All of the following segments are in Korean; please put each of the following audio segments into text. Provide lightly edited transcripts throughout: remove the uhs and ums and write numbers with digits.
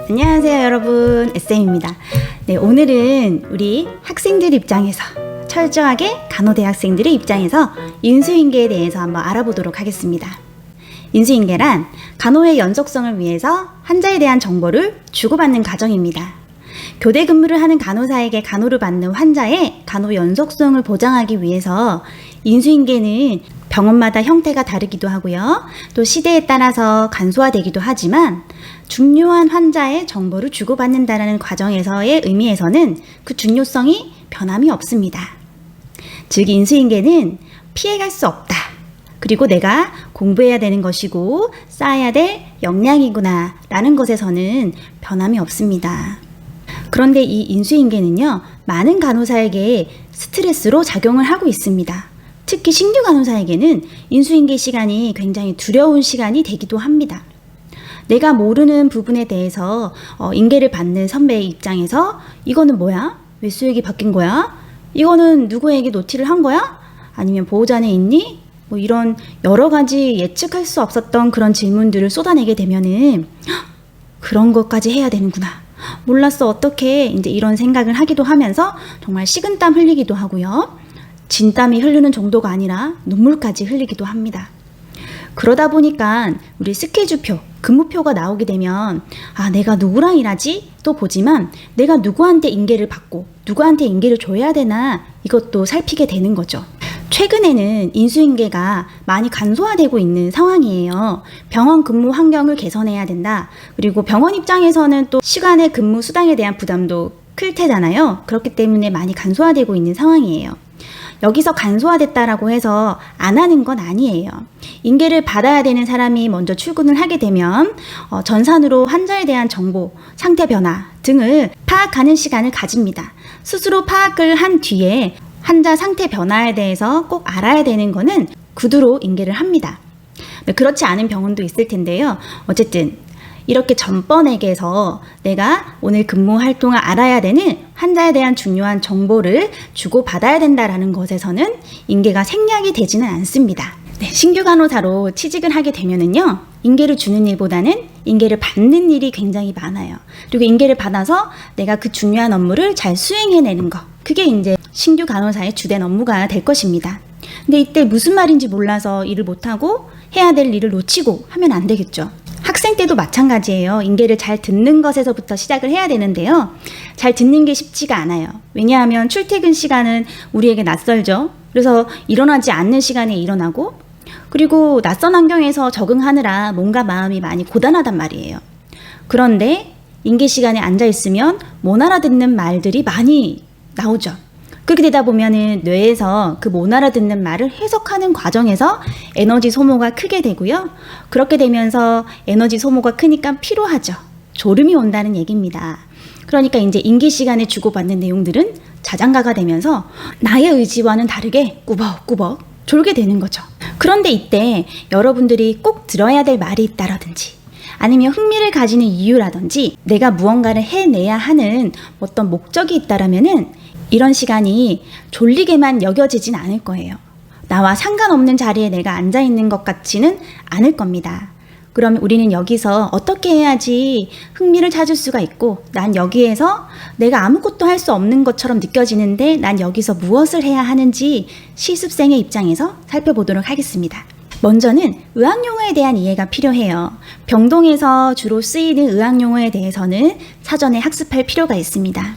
안녕하세요 여러분, SM입니다. 네, 오늘은 우리 학생들 입장에서 철저하게 간호대학생들의 입장에서 인수인계에 대해서 한번 알아보도록 하겠습니다. 인수인계란 간호의 연속성을 위해서 환자에 대한 정보를 주고받는 과정입니다. 교대 근무를 하는 간호사에게 간호를 받는 환자의 간호 연속성을 보장하기 위해서 인수인계는 병원마다 형태가 다르기도 하고요. 또 시대에 따라서 간소화되기도 하지만 중요한 환자의 정보를 주고받는다는 과정에서의 의미에서는 그 중요성이 변함이 없습니다. 즉 인수인계는 피해갈 수 없다. 그리고 내가 공부해야 되는 것이고 쌓아야 될 역량이구나 라는 것에서는 변함이 없습니다. 그런데 이 인수인계는요, 많은 간호사에게 스트레스로 작용을 하고 있습니다. 특히 신규 간호사에게는 인수인계 시간이 굉장히 두려운 시간이 되기도 합니다. 내가 모르는 부분에 대해서 인계를 받는 선배의 입장에서 이거는 뭐야? 왜 수액이 바뀐 거야? 이거는 누구에게 노티를 한 거야? 아니면 보호자네 있니? 뭐 이런 여러 가지 예측할 수 없었던 그런 질문들을 쏟아내게 되면은 그런 것까지 해야 되는구나. 몰랐어 어떡해. 이제 이런 생각을 하기도 하면서 정말 식은땀 흘리기도 하고요. 진땀이 흐르는 정도가 아니라 눈물까지 흘리기도 합니다. 그러다 보니까 우리 스케줄표, 근무표가 나오게 되면 내가 누구랑 일하지? 또 보지만 내가 누구한테 인계를 받고 누구한테 인계를 줘야 되나 이것도 살피게 되는 거죠. 최근에는 인수인계가 많이 간소화되고 있는 상황이에요. 병원 근무 환경을 개선해야 된다. 그리고 병원 입장에서는 또 시간의 근무 수당에 대한 부담도 클 테잖아요. 그렇기 때문에 많이 간소화되고 있는 상황이에요. 여기서 간소화됐다라고 해서 안 하는 건 아니에요. 인계를 받아야 되는 사람이 먼저 출근을 하게 되면 전산으로 환자에 대한 정보, 상태 변화 등을 파악하는 시간을 가집니다. 스스로 파악을 한 뒤에 환자 상태 변화에 대해서 꼭 알아야 되는 거는 구두로 인계를 합니다. 그렇지 않은 병원도 있을 텐데요. 어쨌든 이렇게 전번에게서 내가 오늘 근무 활동을 알아야 되는 환자에 대한 중요한 정보를 주고받아야 된다는 것에서는 인계가 생략이 되지는 않습니다. 네, 신규 간호사로 취직을 하게 되면은요, 인계를 주는 일보다는 인계를 받는 일이 굉장히 많아요. 그리고 인계를 받아서 내가 그 중요한 업무를 잘 수행해내는 거, 그게 이제 신규 간호사의 주된 업무가 될 것입니다. 근데 이때 무슨 말인지 몰라서 일을 못하고 해야 될 일을 놓치고 하면 안 되겠죠. 학생 때도 마찬가지예요. 인계를 잘 듣는 것에서부터 시작을 해야 되는데요. 잘 듣는 게 쉽지가 않아요. 왜냐하면 출퇴근 시간은 우리에게 낯설죠. 그래서 일어나지 않는 시간에 일어나고, 그리고 낯선 환경에서 적응하느라 몸과 마음이 많이 고단하단 말이에요. 그런데 인계 시간에 앉아 있으면 못 알아듣는 말들이 많이 나오죠. 그렇게 되다 보면은 뇌에서 그 못 알아듣는 말을 해석하는 과정에서 에너지 소모가 크게 되고요. 그렇게 되면서 에너지 소모가 크니까 피로하죠. 졸음이 온다는 얘기입니다. 그러니까 이제 인계 시간에 주고받는 내용들은 자장가가 되면서 나의 의지와는 다르게 꾸벅꾸벅 졸게 되는 거죠. 그런데 이때 여러분들이 꼭 들어야 될 말이 있다라든지 아니면 흥미를 가지는 이유라든지 내가 무언가를 해내야 하는 어떤 목적이 있다라면은 이런 시간이 졸리게만 여겨지진 않을 거예요. 나와 상관없는 자리에 내가 앉아있는 것 같지는 않을 겁니다. 그럼 우리는 여기서 어떻게 해야지 흥미를 찾을 수가 있고 난 여기에서 내가 아무것도 할 수 없는 것처럼 느껴지는데 난 여기서 무엇을 해야 하는지 실습생의 입장에서 살펴보도록 하겠습니다. 먼저는 의학용어에 대한 이해가 필요해요. 병동에서 주로 쓰이는 의학용어에 대해서는 사전에 학습할 필요가 있습니다.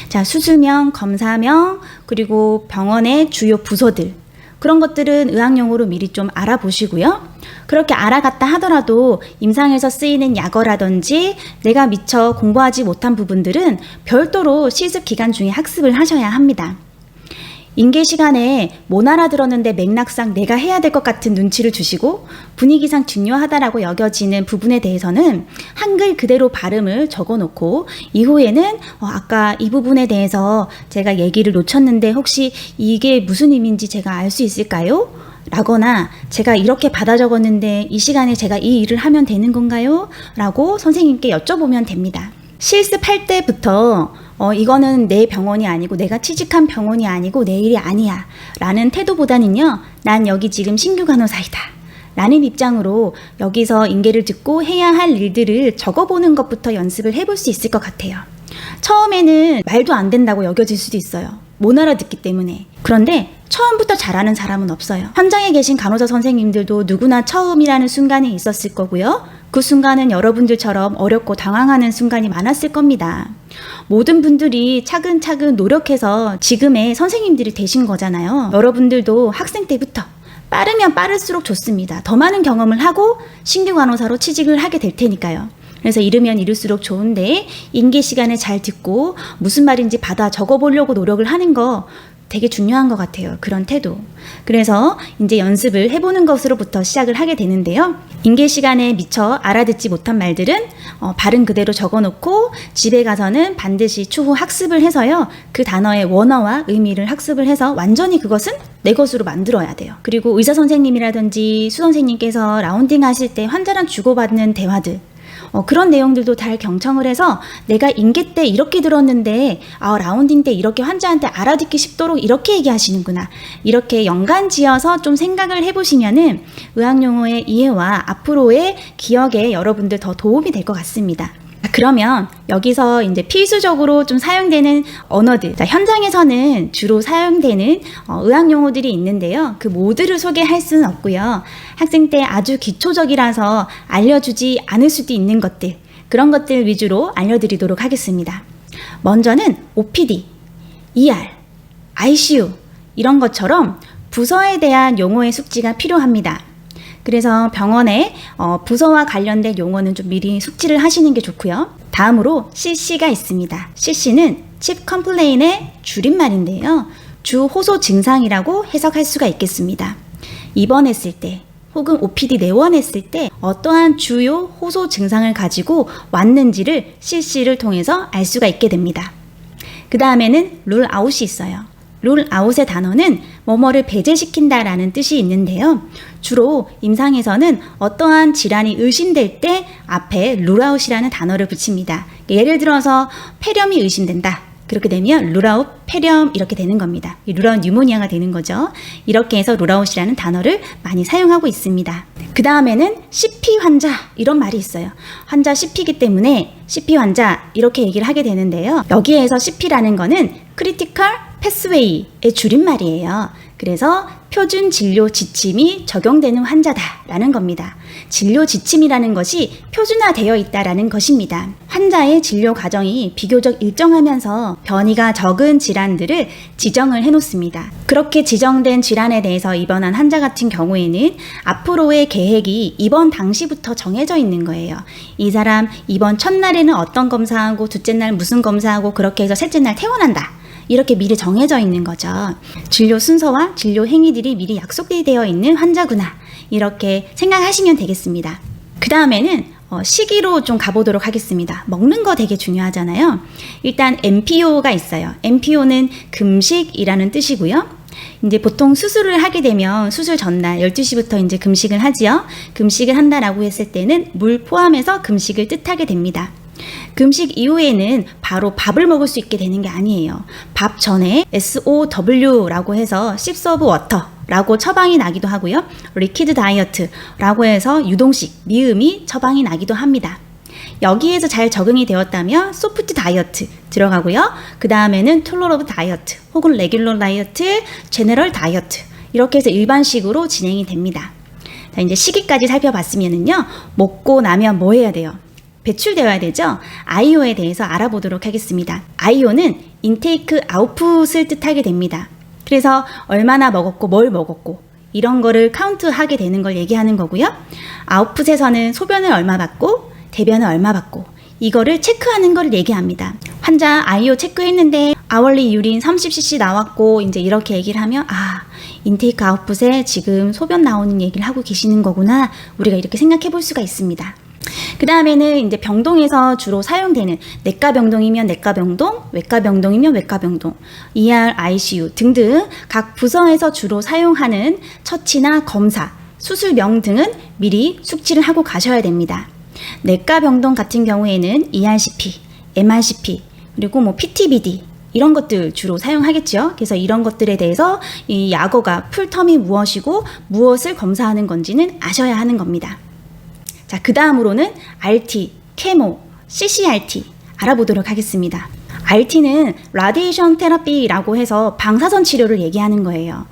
자, 수술명, 검사명, 그리고 병원의 주요 부서들, 그런 것들은 의학용어로 미리 좀 알아보시고요. 그렇게 알아갔다 하더라도 임상에서 쓰이는 약어라든지 내가 미처 공부하지 못한 부분들은 별도로 실습 기간 중에 학습을 하셔야 합니다. 인계 시간에 못 알아들었는데 맥락상 내가 해야 될 것 같은 눈치를 주시고 분위기상 중요하다라고 여겨지는 부분에 대해서는 한글 그대로 발음을 적어놓고 이후에는 아까 이 부분에 대해서 제가 얘기를 놓쳤는데 혹시 이게 무슨 의미인지 제가 알 수 있을까요? 라거나 제가 이렇게 받아 적었는데 이 시간에 제가 이 일을 하면 되는 건가요? 라고 선생님께 여쭤보면 됩니다. 실습할 때부터 이거는 내 병원이 아니고 내가 취직한 병원이 아니고 내 일이 아니야 라는 태도보다는요, 난 여기 지금 신규 간호사이다 라는 입장으로 여기서 인계를 듣고 해야 할 일들을 적어보는 것부터 연습을 해볼 수 있을 것 같아요. 처음에는 말도 안 된다고 여겨질 수도 있어요. 못 알아듣기 때문에. 그런데 처음부터 잘하는 사람은 없어요. 현장에 계신 간호사 선생님들도 누구나 처음이라는 순간이 있었을 거고요. 그 순간은 여러분들처럼 어렵고 당황하는 순간이 많았을 겁니다. 모든 분들이 차근차근 노력해서 지금의 선생님들이 되신 거잖아요. 여러분들도 학생 때부터 빠르면 빠를수록 좋습니다. 더 많은 경험을 하고 신규 간호사로 취직을 하게 될 테니까요. 그래서 이르면 이를수록 좋은데 인계 시간에 잘 듣고 무슨 말인지 받아 적어보려고 노력을 하는 거 되게 중요한 것 같아요. 그런 태도. 그래서 이제 연습을 해보는 것으로부터 시작을 하게 되는데요. 인계 시간에 미처 알아듣지 못한 말들은 발음 그대로 적어놓고 집에 가서는 반드시 추후 학습을 해서요. 그 단어의 원어와 의미를 학습을 해서 완전히 그것은 내 것으로 만들어야 돼요. 그리고 의사 선생님이라든지 수 선생님께서 라운딩 하실 때 환자랑 주고받는 대화들, 그런 내용들도 잘 경청을 해서 내가 인계 때 이렇게 들었는데 라운딩 때 이렇게 환자한테 알아듣기 쉽도록 이렇게 얘기하시는구나. 이렇게 연관 지어서 좀 생각을 해보시면은 의학용어의 이해와 앞으로의 기억에 여러분들 더 도움이 될 것 같습니다. 그러면 여기서 이제 필수적으로 좀 사용되는 언어들, 현장에서는 주로 사용되는 의학 용어들이 있는데요. 그 모두를 소개할 수는 없고요. 학생 때 아주 기초적이라서 알려주지 않을 수도 있는 것들, 그런 것들 위주로 알려드리도록 하겠습니다. 먼저는 OPD, ER, ICU 이런 것처럼 부서에 대한 용어의 숙지가 필요합니다. 그래서 병원에 부서와 관련된 용어는 좀 미리 숙지를 하시는 게 좋고요. 다음으로 CC가 있습니다. CC는 Chief Complaint의 줄임말인데요. 주 호소 증상이라고 해석할 수가 있겠습니다. 입원했을 때 혹은 OPD 내원했을 때 어떠한 주요 호소 증상을 가지고 왔는지를 CC를 통해서 알 수가 있게 됩니다. 그 다음에는 룰아웃이 있어요. 룰아웃의 단어는 뭐뭐를 배제시킨다라는 뜻이 있는데요. 주로 임상에서는 어떠한 질환이 의심될 때 앞에 룰아웃이라는 단어를 붙입니다. 예를 들어서 폐렴이 의심된다. 그렇게 되면 룰아웃, 폐렴 이렇게 되는 겁니다. 룰아웃 뉴모니아가 되는 거죠. 이렇게 해서 룰아웃이라는 단어를 많이 사용하고 있습니다. 그 다음에는 CP 환자 이런 말이 있어요. 환자 CP이기 때문에 CP 환자 이렇게 얘기를 하게 되는데요. 여기에서 CP라는 거는 크리티컬 패스웨이의 줄임말이에요. 그래서 표준 진료 지침이 적용되는 환자다라는 겁니다. 진료 지침이라는 것이 표준화되어 있다라는 것입니다. 환자의 진료 과정이 비교적 일정하면서 변이가 적은 질환들을 지정을 해놓습니다. 그렇게 지정된 질환에 대해서 입원한 환자 같은 경우에는 앞으로의 계획이 입원 당시부터 정해져 있는 거예요. 이 사람 입원 첫날에는 어떤 검사하고 둘째 날 무슨 검사하고 그렇게 해서 셋째 날 퇴원한다. 이렇게 미리 정해져 있는 거죠. 진료 순서와 진료 행위들이 미리 약속되어 있는 환자구나. 이렇게 생각하시면 되겠습니다. 그 다음에는 시기로 좀 가보도록 하겠습니다. 먹는 거 되게 중요하잖아요. 일단 MPO가 있어요. MPO는 금식이라는 뜻이고요. 이제 보통 수술을 하게 되면 수술 전날 12시부터 이제 금식을 하지요. 금식을 한다라고 했을 때는 물 포함해서 금식을 뜻하게 됩니다. 금식 이후에는 바로 밥을 먹을 수 있게 되는 게 아니에요. 밥 전에 SOW라고 해서 Sips of Water라고 처방이 나기도 하고요. 리퀴드 다이어트라고 해서 유동식, 미음이 처방이 나기도 합니다. 여기에서 잘 적응이 되었다면 소프트 다이어트 들어가고요. 그 다음에는 톨러러브 다이어트 혹은 레귤러 다이어트, 제너럴 다이어트 이렇게 해서 일반식으로 진행이 됩니다. 자, 이제 시기까지 살펴봤으면은요. 먹고 나면 뭐 해야 돼요? 배출되어야 되죠. IO에 대해서 알아보도록 하겠습니다. IO는 인테이크 아웃풋을 뜻하게 됩니다. 그래서 얼마나 먹었고 뭘 먹었고 이런 거를 카운트하게 되는 걸 얘기하는 거고요. 아웃풋에서는 소변을 얼마 받고 대변을 얼마 받고 이거를 체크하는 걸 얘기합니다. 환자 IO 체크했는데 아월리 유린 30cc 나왔고 이제 이렇게 얘기를 하면 인테이크 아웃풋에 지금 소변 나오는 얘기를 하고 계시는 거구나. 우리가 이렇게 생각해 볼 수가 있습니다. 그 다음에는 이제 병동에서 주로 사용되는 내과 병동이면 내과 병동, 외과 병동이면 외과 병동, ER, ICU 등등 각 부서에서 주로 사용하는 처치나 검사, 수술명 등은 미리 숙지를 하고 가셔야 됩니다. 내과 병동 같은 경우에는 ERCP, MRCP, 그리고 PTBD 이런 것들 주로 사용하겠죠. 그래서 이런 것들에 대해서 이 약어가 풀텀이 무엇이고 무엇을 검사하는 건지는 아셔야 하는 겁니다. 자, 그 다음으로는 RT, 케모, CCRT 알아보도록 하겠습니다. RT는 라디에이션 테라피라고 해서 방사선 치료를 얘기하는 거예요.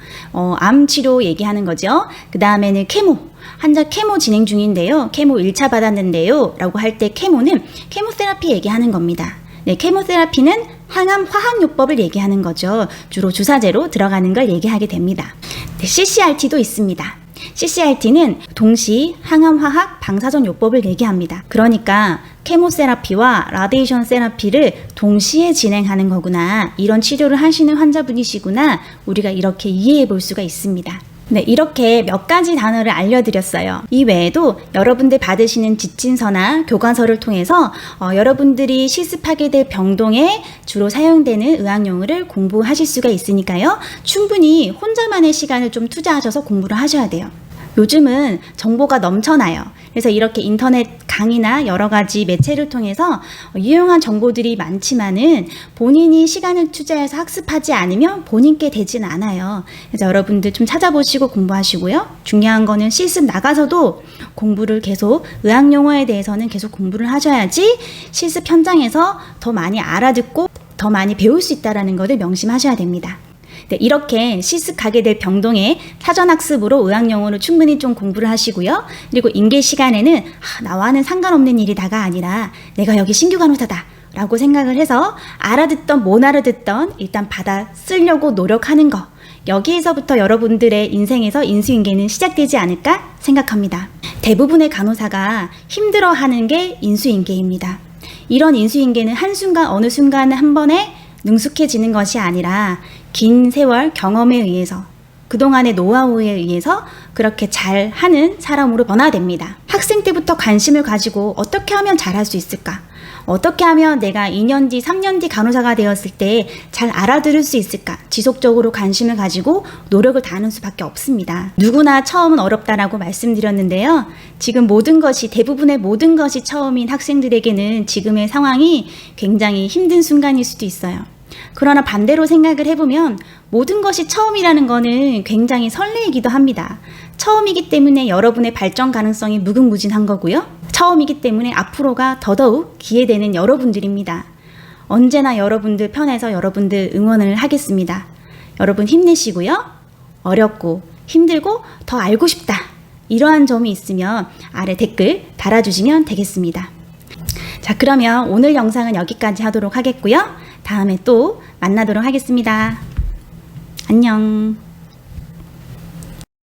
암 치료 얘기하는 거죠. 그 다음에는 케모, 환자 케모 진행 중인데요. 케모 1차 받았는데요. 라고 할 때 케모는 케모세라피 얘기하는 겁니다. 네, 케모세라피는 항암 화학요법을 얘기하는 거죠. 주로 주사제로 들어가는 걸 얘기하게 됩니다. 네, CCRT도 있습니다. CCRT는 동시 항암 화학 방사선 요법을 얘기합니다. 그러니까 케모세라피와 라디에이션 세라피를 동시에 진행하는 거구나, 이런 치료를 하시는 환자분이시구나, 우리가 이렇게 이해해 볼 수가 있습니다. 네, 이렇게 몇 가지 단어를 알려드렸어요. 이 외에도 여러분들 받으시는 지침서나 교과서를 통해서 여러분들이 실습하게 될 병동에 주로 사용되는 의학용어를 공부하실 수가 있으니까요. 충분히 혼자만의 시간을 좀 투자하셔서 공부를 하셔야 돼요. 요즘은 정보가 넘쳐나요. 그래서 이렇게 인터넷 강의나 여러 가지 매체를 통해서 유용한 정보들이 많지만은 본인이 시간을 투자해서 학습하지 않으면 본인께 되진 않아요. 그래서 여러분들 좀 찾아보시고 공부하시고요. 중요한 거는 실습 나가서도 공부를 계속, 의학용어에 대해서는 계속 공부를 하셔야지 실습 현장에서 더 많이 알아듣고 더 많이 배울 수 있다는 것을 명심하셔야 됩니다. 네, 이렇게 실습 가게 될 병동에 사전학습으로 의학용어를 충분히 좀 공부를 하시고요. 그리고 인계 시간에는 나와는 상관없는 일이다가 아니라 내가 여기 신규 간호사다 라고 생각을 해서 알아듣던 못 알아듣던 일단 받아 쓰려고 노력하는 거, 여기에서부터 여러분들의 인생에서 인수인계는 시작되지 않을까 생각합니다. 대부분의 간호사가 힘들어하는 게 인수인계입니다. 이런 인수인계는 한순간 어느 순간에 한 번에 능숙해지는 것이 아니라 긴 세월 경험에 의해서, 그동안의 노하우에 의해서 그렇게 잘하는 사람으로 변화됩니다. 학생 때부터 관심을 가지고 어떻게 하면 잘할 수 있을까? 어떻게 하면 내가 2년 뒤, 3년 뒤 간호사가 되었을 때 잘 알아들을 수 있을까? 지속적으로 관심을 가지고 노력을 다하는 수밖에 없습니다. 누구나 처음은 어렵다라고 말씀드렸는데요. 지금 대부분의 모든 것이 처음인 학생들에게는 지금의 상황이 굉장히 힘든 순간일 수도 있어요. 그러나 반대로 생각을 해보면 모든 것이 처음이라는 거는 굉장히 설레이기도 합니다. 처음이기 때문에 여러분의 발전 가능성이 무궁무진한 거고요. 처음이기 때문에 앞으로가 더더욱 기회되는 여러분들입니다. 언제나 여러분들 편에서 여러분들 응원을 하겠습니다. 여러분 힘내시고요. 어렵고 힘들고 더 알고 싶다, 이러한 점이 있으면 아래 댓글 달아주시면 되겠습니다. 자, 그러면 오늘 영상은 여기까지 하도록 하겠고요. 다음에 또 만나도록 하겠습니다. 안녕.